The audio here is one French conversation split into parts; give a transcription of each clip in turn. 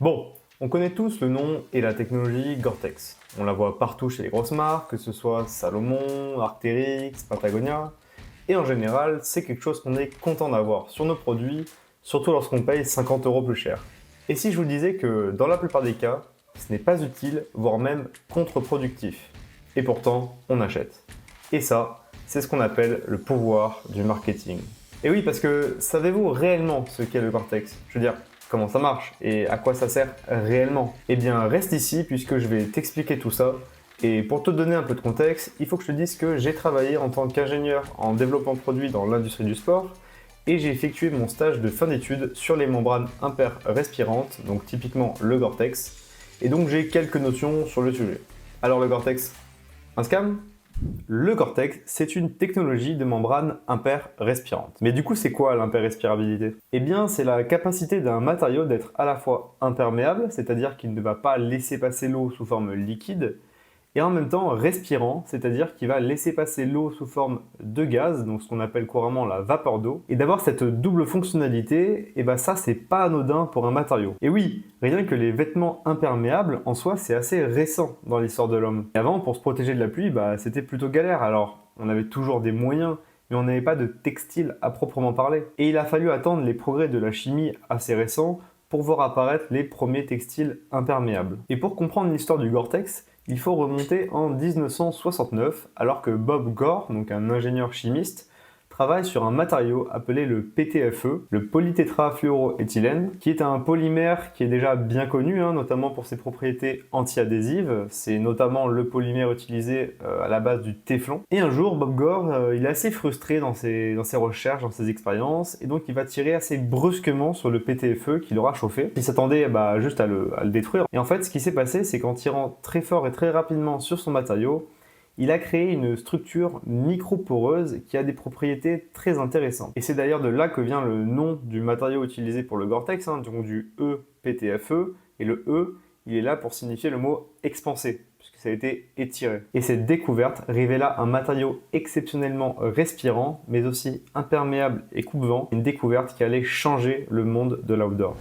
Bon, on connaît tous le nom et la technologie Gore-Tex. On la voit partout chez les grosses marques, que ce soit Salomon, Arc'teryx, Patagonia. Et en général, c'est quelque chose qu'on est content d'avoir sur nos produits, surtout lorsqu'on paye 50 € plus cher. Et si je vous disais que dans la plupart des cas, ce n'est pas utile, voire même contre-productif. Et pourtant, on achète. Et ça, c'est ce qu'on appelle le pouvoir du marketing. Et oui, parce que savez-vous réellement ce qu'est le Gore-Tex? Je veux dire, comment ça marche et à quoi ça sert réellement? Eh bien, reste ici puisque je vais t'expliquer tout ça. Et pour te donner un peu de contexte, il faut que je te dise que j'ai travaillé en tant qu'ingénieur en développement de produits dans l'industrie du sport et j'ai effectué mon stage de fin d'études sur les membranes imper-respirantes, donc typiquement le Gore-Tex, et donc j'ai quelques notions sur le sujet. Alors le Gore-Tex, un scam? Le Gore-Tex, c'est une technologie de membrane imper-respirante. Mais du coup, c'est quoi l'imper-respirabilité? Eh bien, c'est la capacité d'un matériau d'être à la fois imperméable, c'est-à-dire qu'il ne va pas laisser passer l'eau sous forme liquide, et en même temps respirant, c'est-à-dire qu'il va laisser passer l'eau sous forme de gaz, donc ce qu'on appelle couramment la vapeur d'eau. Et d'avoir cette double fonctionnalité, et ben ça c'est pas anodin pour un matériau. Et oui, rien que les vêtements imperméables, en soi c'est assez récent dans l'histoire de l'homme. Et avant, pour se protéger de la pluie, c'était plutôt galère, alors on avait toujours des moyens, mais on n'avait pas de textile à proprement parler. Et il a fallu attendre les progrès de la chimie assez récents pour voir apparaître les premiers textiles imperméables. Et pour comprendre l'histoire du Gore-Tex, il faut remonter en 1969, alors que Bob Gore, donc un ingénieur chimiste, travaille sur un matériau appelé le PTFE, le polytétrafluoroéthylène, qui est un polymère qui est déjà bien connu, notamment pour ses propriétés anti-adhésives. C'est notamment le polymère utilisé à la base du téflon. Et un jour, Bob Gore, il est assez frustré dans ses recherches, dans ses expériences, et donc il va tirer assez brusquement sur le PTFE qui l'aura chauffé. Il s'attendait juste à le détruire. Et en fait, ce qui s'est passé, c'est qu'en tirant très fort et très rapidement sur son matériau, il a créé une structure microporeuse qui a des propriétés très intéressantes. Et c'est d'ailleurs de là que vient le nom du matériau utilisé pour le Gore-Tex, donc du EPTFE, et le E, il est là pour signifier le mot expansé, puisque ça a été étiré. Et cette découverte révéla un matériau exceptionnellement respirant, mais aussi imperméable et coupe-vent, une découverte qui allait changer le monde de l'outdoor.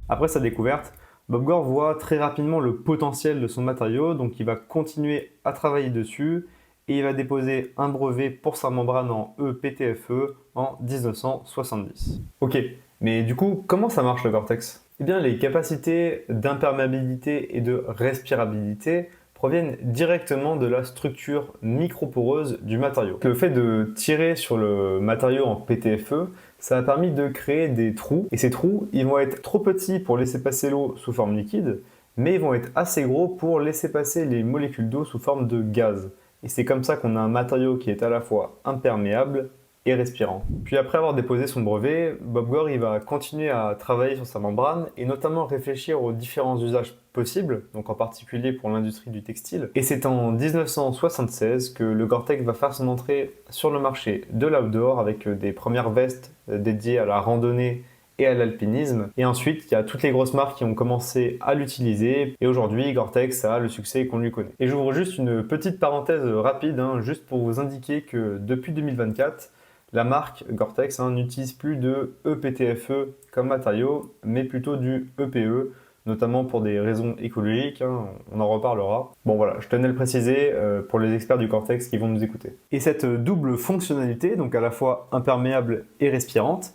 Après sa découverte, Bob Gore voit très rapidement le potentiel de son matériau, donc il va continuer à travailler dessus et il va déposer un brevet pour sa membrane en EPTFE en 1970. Ok, mais du coup, comment ça marche le Gore-Tex? Eh bien, les capacités d'imperméabilité et de respirabilité proviennent directement de la structure microporeuse du matériau. Le fait de tirer sur le matériau en PTFE, ça a permis de créer des trous. Et ces trous, ils vont être trop petits pour laisser passer l'eau sous forme liquide, mais ils vont être assez gros pour laisser passer les molécules d'eau sous forme de gaz. Et c'est comme ça qu'on a un matériau qui est à la fois imperméable et respirant. Puis après avoir déposé son brevet, Bob Gore il va continuer à travailler sur sa membrane et notamment réfléchir aux différents usages possibles, donc en particulier pour l'industrie du textile. Et c'est en 1976 que le Gore-Tex va faire son entrée sur le marché de l'outdoor avec des premières vestes dédiées à la randonnée et à l'alpinisme. Et ensuite, il y a toutes les grosses marques qui ont commencé à l'utiliser. Et aujourd'hui, Gore-Tex a le succès qu'on lui connaît. Et j'ouvre juste une petite parenthèse rapide, juste pour vous indiquer que depuis 2024, la marque Gore-Tex n'utilise plus de EPTFE comme matériau, mais plutôt du EPE, notamment pour des raisons écologiques, on en reparlera. Bon voilà, je tenais à le préciser pour les experts du Gore-Tex qui vont nous écouter. Et cette double fonctionnalité, donc à la fois imperméable et respirante,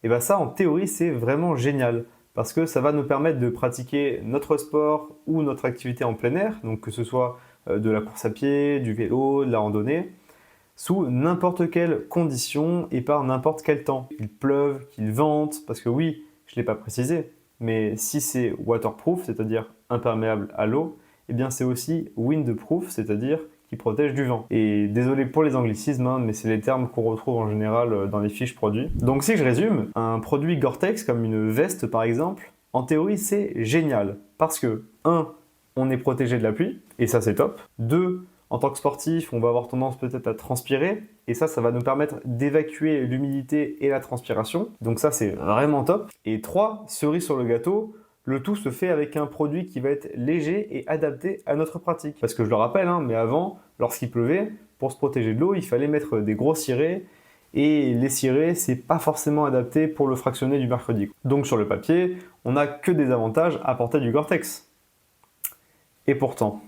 et bien ça en théorie c'est vraiment génial, parce que ça va nous permettre de pratiquer notre sport ou notre activité en plein air, donc que ce soit de la course à pied, du vélo, de la randonnée, sous n'importe quelle condition et par n'importe quel temps. Qu'il pleuve, qu'il vente, parce que oui, je ne l'ai pas précisé, mais si c'est waterproof, c'est-à-dire imperméable à l'eau, eh bien c'est aussi windproof, c'est-à-dire qui protège du vent. Et désolé pour les anglicismes, mais c'est les termes qu'on retrouve en général dans les fiches produits. Donc si je résume, un produit Gore-Tex comme une veste par exemple, en théorie c'est génial, parce que 1. On est protégé de la pluie, et ça c'est top. 2. En tant que sportif, on va avoir tendance peut-être à transpirer, et ça va nous permettre d'évacuer l'humidité et la transpiration. Donc ça, c'est vraiment top. Et 3, cerise sur le gâteau, le tout se fait avec un produit qui va être léger et adapté à notre pratique. Parce que je le rappelle, mais avant, lorsqu'il pleuvait, pour se protéger de l'eau, il fallait mettre des gros cirés, Et les cirés, c'est pas forcément adapté pour le fractionné du mercredi. Donc sur le papier, on n'a que des avantages à porter du Gore-Tex. Et pourtant...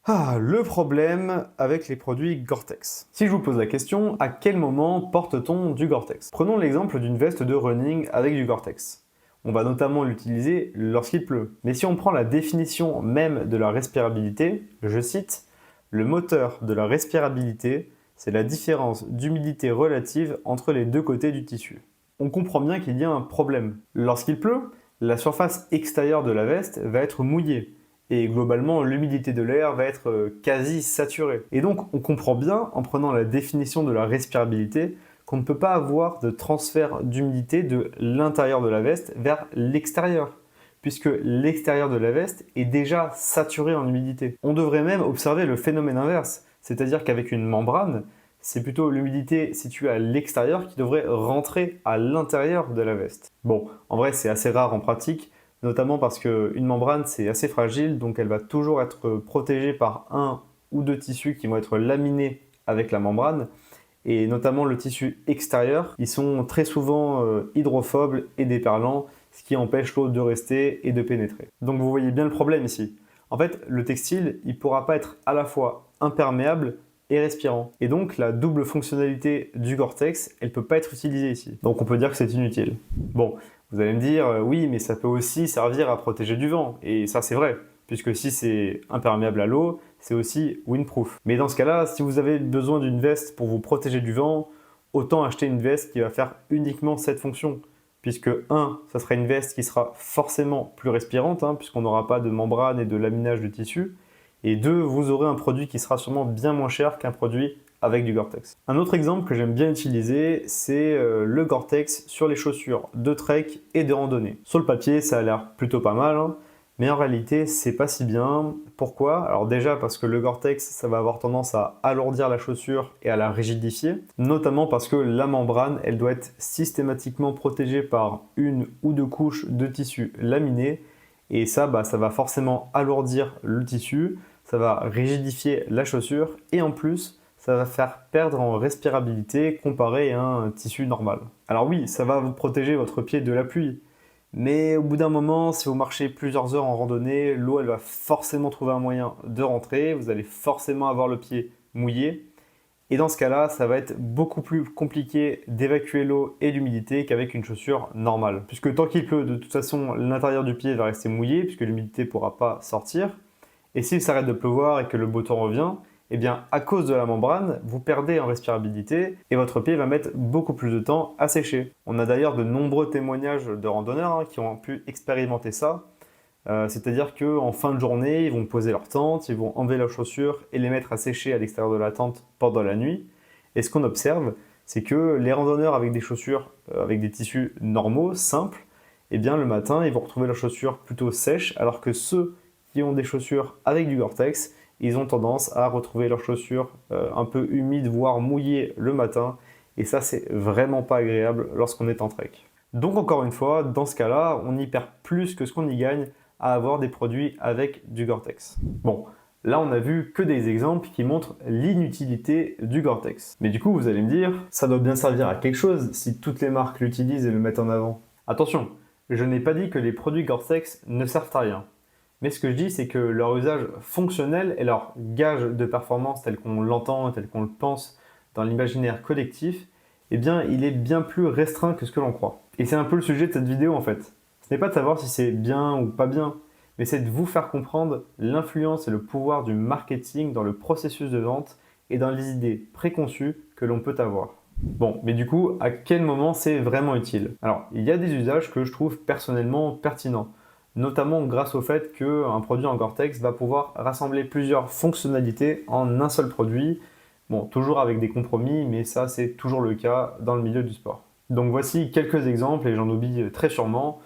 le problème avec les produits Gore-Tex. Si je vous pose la question, à quel moment porte-t-on du Gore-Tex? Prenons l'exemple d'une veste de running avec du Gore-Tex. On va notamment l'utiliser lorsqu'il pleut. Mais si on prend la définition même de la respirabilité, je cite, « Le moteur de la respirabilité, c'est la différence d'humidité relative entre les deux côtés du tissu. » On comprend bien qu'il y a un problème. Lorsqu'il pleut, la surface extérieure de la veste va être mouillée. Et globalement, l'humidité de l'air va être quasi saturée. Et donc, on comprend bien, en prenant la définition de la respirabilité, qu'on ne peut pas avoir de transfert d'humidité de l'intérieur de la veste vers l'extérieur, puisque l'extérieur de la veste est déjà saturé en humidité. On devrait même observer le phénomène inverse, c'est-à-dire qu'avec une membrane, c'est plutôt l'humidité située à l'extérieur qui devrait rentrer à l'intérieur de la veste. Bon, en vrai, c'est assez rare en pratique, notamment parce qu'une membrane, c'est assez fragile, donc elle va toujours être protégée par un ou deux tissus qui vont être laminés avec la membrane, et notamment le tissu extérieur, ils sont très souvent hydrophobes et déperlants, ce qui empêche l'eau de rester et de pénétrer. Donc vous voyez bien le problème ici. En fait, le textile, il ne pourra pas être à la fois imperméable et respirant. Et donc la double fonctionnalité du Gore-Tex, elle ne peut pas être utilisée ici. Donc on peut dire que c'est inutile. Bon, vous allez me dire, oui, mais ça peut aussi servir à protéger du vent. Et ça, c'est vrai, puisque si c'est imperméable à l'eau, c'est aussi windproof. Mais dans ce cas-là, si vous avez besoin d'une veste pour vous protéger du vent, autant acheter une veste qui va faire uniquement cette fonction. Puisque, ça sera une veste qui sera forcément plus respirante, puisqu'on n'aura pas de membrane et de laminage de tissu. Et 2, vous aurez un produit qui sera sûrement bien moins cher qu'un produit avec du Gore-Tex. Un autre exemple que j'aime bien utiliser, c'est le Gore-Tex sur les chaussures de trek et de randonnée. Sur le papier, ça a l'air plutôt pas mal, mais en réalité, c'est pas si bien. Pourquoi? Alors déjà parce que le Gore-Tex, ça va avoir tendance à alourdir la chaussure et à la rigidifier, notamment parce que la membrane, elle doit être systématiquement protégée par une ou deux couches de tissu laminé, et ça, ça va forcément alourdir le tissu, ça va rigidifier la chaussure, et en plus, ça va faire perdre en respirabilité comparé à un tissu normal. Alors oui, ça va vous protéger votre pied de la pluie, mais au bout d'un moment, si vous marchez plusieurs heures en randonnée, l'eau elle va forcément trouver un moyen de rentrer, vous allez forcément avoir le pied mouillé, et dans ce cas-là, ça va être beaucoup plus compliqué d'évacuer l'eau et l'humidité qu'avec une chaussure normale. Puisque tant qu'il pleut, de toute façon, l'intérieur du pied va rester mouillé, puisque l'humidité ne pourra pas sortir. Et s'il s'arrête de pleuvoir et que le beau temps revient, eh bien, à cause de la membrane, vous perdez en respirabilité et votre pied va mettre beaucoup plus de temps à sécher. On a d'ailleurs de nombreux témoignages de randonneurs qui ont pu expérimenter ça. C'est-à-dire qu'en fin de journée, ils vont poser leur tente, ils vont enlever leurs chaussures et les mettre à sécher à l'extérieur de la tente pendant la nuit. Et ce qu'on observe, c'est que les randonneurs avec des chaussures, avec des tissus normaux, simples, eh bien le matin, ils vont retrouver leurs chaussures plutôt sèches, alors que ceux qui ont des chaussures avec du Gore-Tex, ils ont tendance à retrouver leurs chaussures un peu humides, voire mouillées le matin. Et ça, c'est vraiment pas agréable lorsqu'on est en trek. Donc encore une fois, dans ce cas-là, on y perd plus que ce qu'on y gagne à avoir des produits avec du Gore-Tex. Bon, là on a vu que des exemples qui montrent l'inutilité du Gore-Tex. Mais du coup, vous allez me dire, ça doit bien servir à quelque chose si toutes les marques l'utilisent et le mettent en avant. Attention, je n'ai pas dit que les produits Gore-Tex ne servent à rien. Mais ce que je dis, c'est que leur usage fonctionnel et leur gage de performance tel qu'on l'entend, tel qu'on le pense dans l'imaginaire collectif, eh bien, il est bien plus restreint que ce que l'on croit. Et c'est un peu le sujet de cette vidéo en fait. Ce n'est pas de savoir si c'est bien ou pas bien, mais c'est de vous faire comprendre l'influence et le pouvoir du marketing dans le processus de vente et dans les idées préconçues que l'on peut avoir. Bon, mais du coup, à quel moment c'est vraiment utile? Alors, il y a des usages que je trouve personnellement pertinents, notamment grâce au fait qu'un produit en Gore-Tex va pouvoir rassembler plusieurs fonctionnalités en un seul produit. Bon, toujours avec des compromis, mais ça c'est toujours le cas dans le milieu du sport. Donc voici quelques exemples, et j'en oublie très sûrement.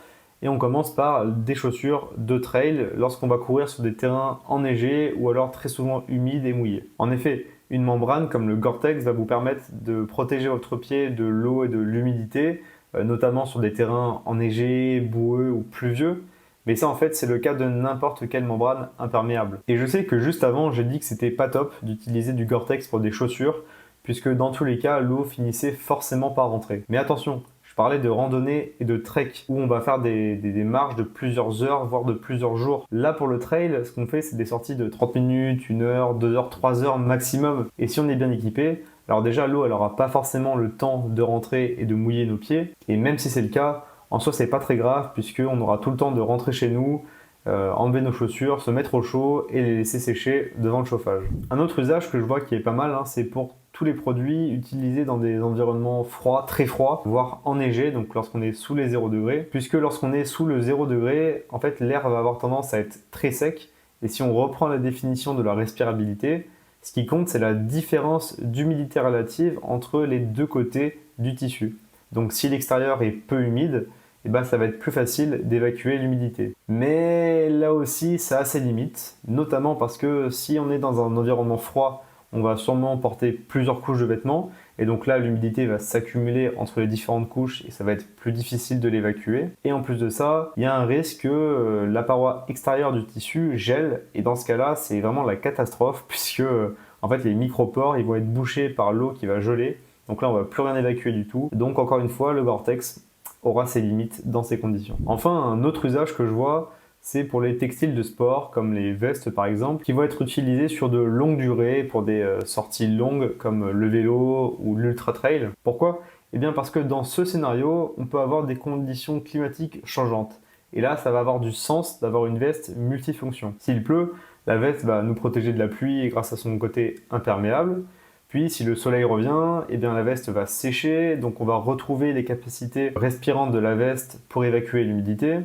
Et on commence par des chaussures de trail lorsqu'on va courir sur des terrains enneigés ou alors très souvent humides et mouillés. En effet, une membrane comme le Gore-Tex va vous permettre de protéger votre pied de l'eau et de l'humidité, notamment sur des terrains enneigés, boueux ou pluvieux. Mais ça en fait c'est le cas de n'importe quelle membrane imperméable. Et je sais que juste avant j'ai dit que c'était pas top d'utiliser du Gore-Tex pour des chaussures, puisque dans tous les cas, l'eau finissait forcément par rentrer. Mais attention, je parlais de randonnée et de trek, où on va faire des marches de plusieurs heures, voire de plusieurs jours. Là, pour le trail, ce qu'on fait, c'est des sorties de 30 minutes, 1 heure, 2 heures, 3 heures maximum. Et si on est bien équipé, alors déjà, l'eau, elle n'aura pas forcément le temps de rentrer et de mouiller nos pieds. Et même si c'est le cas, en soi, c'est pas très grave, puisqu'on aura tout le temps de rentrer chez nous, enlever nos chaussures, se mettre au chaud et les laisser sécher devant le chauffage. Un autre usage que je vois qui est pas mal, c'est pour tous les produits utilisés dans des environnements froids, très froids, voire enneigés, donc lorsqu'on est sous les 0 degrés, puisque lorsqu'on est sous le 0 degré, en fait l'air va avoir tendance à être très sec, et si on reprend la définition de la respirabilité, ce qui compte c'est la différence d'humidité relative entre les deux côtés du tissu. Donc si l'extérieur est peu humide, ça va être plus facile d'évacuer l'humidité. Mais là aussi, ça a ses limites, notamment parce que si on est dans un environnement froid, on va sûrement porter plusieurs couches de vêtements, et donc là, l'humidité va s'accumuler entre les différentes couches et ça va être plus difficile de l'évacuer. Et en plus de ça, il y a un risque que la paroi extérieure du tissu gèle, et dans ce cas-là, c'est vraiment la catastrophe, puisque en fait, les micropores, ils vont être bouchés par l'eau qui va geler, donc là, on va plus rien évacuer du tout. Donc encore une fois, le Gore-Tex aura ses limites dans ces conditions. Enfin, un autre usage que je vois, c'est pour les textiles de sport, comme les vestes par exemple, qui vont être utilisés sur de longues durées pour des sorties longues comme le vélo ou l'ultra trail. Pourquoi ? Eh bien parce que dans ce scénario, on peut avoir des conditions climatiques changeantes. Et là, ça va avoir du sens d'avoir une veste multifonction. S'il pleut, la veste va nous protéger de la pluie grâce à son côté imperméable. Puis, si le soleil revient, eh bien, la veste va sécher, donc on va retrouver les capacités respirantes de la veste pour évacuer l'humidité.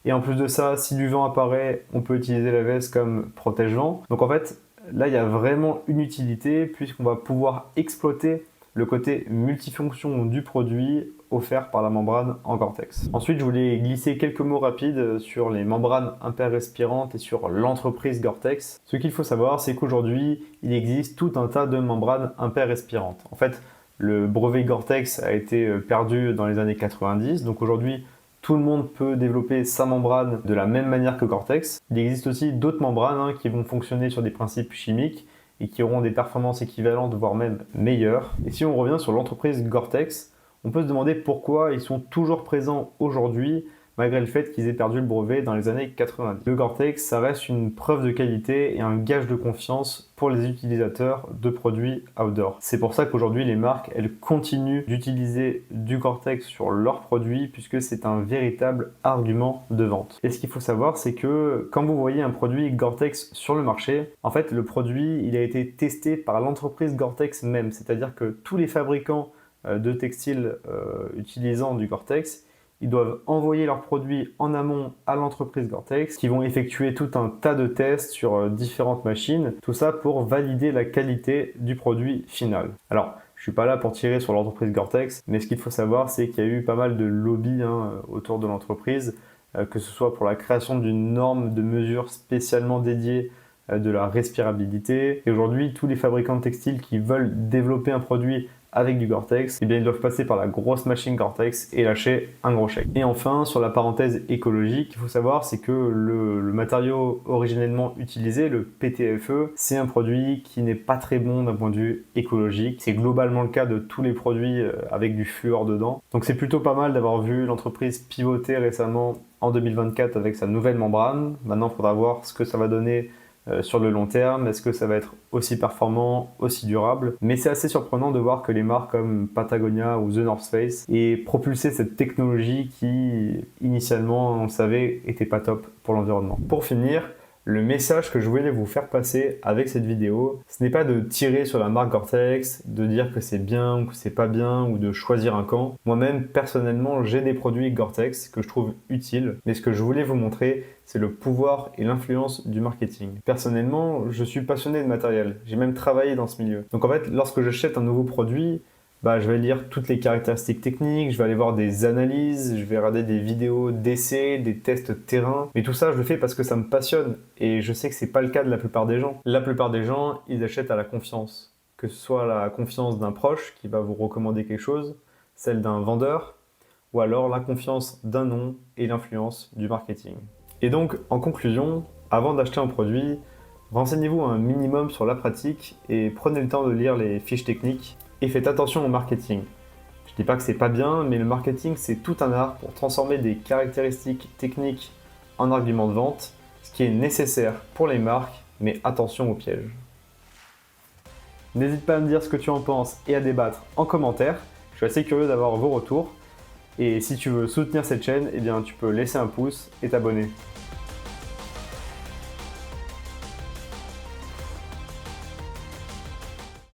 Et en plus de ça, si du vent apparaît, on peut utiliser la veste comme protège-vent. Donc en fait, là, il y a vraiment une utilité puisqu'on va pouvoir exploiter le côté multifonction du produit offert par la membrane en Gore-Tex. Ensuite, je voulais glisser quelques mots rapides sur les membranes imperrespirantes et sur l'entreprise Gore-Tex. Ce qu'il faut savoir, c'est qu'aujourd'hui, il existe tout un tas de membranes imperrespirantes. En fait, le brevet Gore-Tex a été perdu dans les années 90, donc aujourd'hui, tout le monde peut développer sa membrane de la même manière que Gore-Tex. Il existe aussi d'autres membranes qui vont fonctionner sur des principes chimiques et qui auront des performances équivalentes, voire même meilleures. Et si on revient sur l'entreprise Gore-Tex, on peut se demander pourquoi ils sont toujours présents aujourd'hui, malgré le fait qu'ils aient perdu le brevet dans les années 90. Le Gore-Tex, ça reste une preuve de qualité et un gage de confiance pour les utilisateurs de produits outdoor. C'est pour ça qu'aujourd'hui, les marques, elles continuent d'utiliser du Gore-Tex sur leurs produits, puisque c'est un véritable argument de vente. Et ce qu'il faut savoir, c'est que quand vous voyez un produit Gore-Tex sur le marché, en fait, le produit, il a été testé par l'entreprise Gore-Tex même, c'est-à-dire que tous les fabricants de textiles utilisant du Gore-Tex, ils doivent envoyer leurs produits en amont à l'entreprise Gore-Tex qui vont effectuer tout un tas de tests sur différentes machines, tout ça pour valider la qualité du produit final. Alors, je suis pas là pour tirer sur l'entreprise Gore-Tex, mais ce qu'il faut savoir, c'est qu'il y a eu pas mal de lobby autour de l'entreprise, que ce soit pour la création d'une norme de mesure spécialement dédiée de la respirabilité. Et aujourd'hui, tous les fabricants de textiles qui veulent développer un produit avec du Gore-Tex, eh bien ils doivent passer par la grosse machine Gore-Tex et lâcher un gros chèque. Et enfin, sur la parenthèse écologique, il faut savoir, c'est que le matériau originellement utilisé, le PTFE, c'est un produit qui n'est pas très bon d'un point de vue écologique. C'est globalement le cas de tous les produits avec du fluor dedans. Donc c'est plutôt pas mal d'avoir vu l'entreprise pivoter récemment en 2024 avec sa nouvelle membrane. Maintenant, il faudra voir ce que ça va donner sur le long terme. Est-ce que ça va être aussi performant, aussi durable? Mais c'est assez surprenant de voir que les marques comme Patagonia ou The North Face aient propulsé cette technologie qui, initialement, on le savait, était pas top pour l'environnement. Pour finir, le message que je voulais vous faire passer avec cette vidéo, ce n'est pas de tirer sur la marque Gore-Tex, de dire que c'est bien ou que c'est pas bien, ou de choisir un camp. Moi-même, personnellement, j'ai des produits Gore-Tex que je trouve utiles, mais ce que je voulais vous montrer, c'est le pouvoir et l'influence du marketing. Personnellement, je suis passionné de matériel, j'ai même travaillé dans ce milieu. Donc en fait, lorsque j'achète un nouveau produit, je vais lire toutes les caractéristiques techniques, je vais aller voir des analyses, je vais regarder des vidéos d'essais, des tests terrain. Mais tout ça, je le fais parce que ça me passionne et je sais que c'est pas le cas de la plupart des gens. La plupart des gens, ils achètent à la confiance. Que ce soit la confiance d'un proche qui va vous recommander quelque chose, celle d'un vendeur, ou alors la confiance d'un nom et l'influence du marketing. Et donc, en conclusion, avant d'acheter un produit, renseignez-vous un minimum sur la pratique et prenez le temps de lire les fiches techniques. Et faites attention au marketing. Je dis pas que c'est pas bien, mais le marketing c'est tout un art pour transformer des caractéristiques techniques en arguments de vente, ce qui est nécessaire pour les marques, mais attention aux pièges. N'hésite pas à me dire ce que tu en penses et à débattre en commentaire. Je suis assez curieux d'avoir vos retours. Et si tu veux soutenir cette chaîne, eh bien, tu peux laisser un pouce et t'abonner.